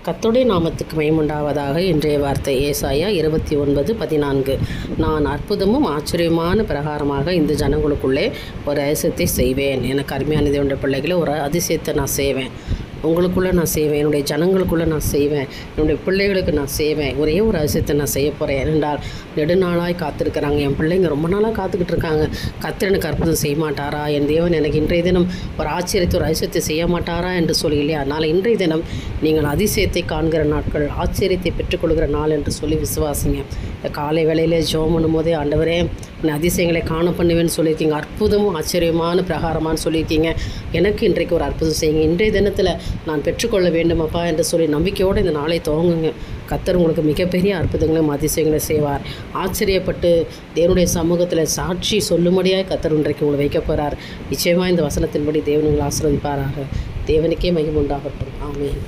கர்த்தருடைய நாமத்துக்கு மகிமையுண்டாவதாக. இன்றைய வார்த்தை ஏசாயா 29:14. நான் அற்புதமும் ஆச்சரியமான பிரகாரமாக இந்த ஜனங்களுக்குள்ளே ஒரு அதிசயத்தை செய்வேன். எனக்கு அருமையான தேவனுடைய பிள்ளைகளை ஒரு அதிசயத்தை நான் செய்வேன். உங்களுக்குள்ளே நான் செய்வேன், என்னுடைய ஜனங்களுக்குள்ளே நான் செய்வேன், என்னுடைய பிள்ளைகளுக்கு நான் செய்வேன். ஒரே ஒரு அதிசயத்தை நான் செய்ய போகிறேன். ஏனென்றால் நெடுநாளாய் காத்திருக்கிறாங்க. என் பிள்ளைங்க ரொம்ப நாளாக காத்துக்கிட்டு இருக்காங்க. கர்த்தர் எனக்கு அற்புதம் செய்ய மாட்டாரா, என் தேவன் எனக்கு இன்றைய தினம் ஒரு ஆச்சரியத்தை ஒரு அதிசயத்தை செய்ய மாட்டாரா என்று சொல்லி இல்லையா. அதனால் இன்றைய தினம் நீங்கள் அதிசயத்தை காண்கிற நாட்கள், ஆச்சரியத்தை பெற்றுக்கொள்கிற நாள் என்று சொல்லி விசுவாசிங்க. காலை வேளையிலே ஜெபம் பண்ணும் போதே, ஆண்டவரே அதிசயங்களை காண பண்ணுவேன்னு சொல்லியிருக்கீங்க, அற்புதமும் ஆச்சரியமான பிரகாரமானு சொல்லியிருக்கீங்க. எனக்கு இன்றைக்கு ஒரு அற்புதம் செய்யுங்க, இன்றைய தினத்தில் நான் பெற்றுக்கொள்ள வேண்டுமப்பா என்று சொல்லி நம்பிக்கையோடு இந்த நாளை துவங்குங்க. கர்த்தர் உங்களுக்கு மிகப்பெரிய அற்புதங்களையும் அதிசயங்களையும் செய்வார். ஆச்சரியப்பட்டு தேவனுடைய சமூகத்தில் சாட்சி சொல்லும்படியாக கர்த்தர் இன்றைக்கு உங்களை வைக்க போகிறார். நிச்சயமாக இந்த வசனத்தின்படி தேவன் உங்களை ஆசீர்வதிப்பாராக. தேவனுக்கே மகிமை உண்டாகட்டும். ஆமென்.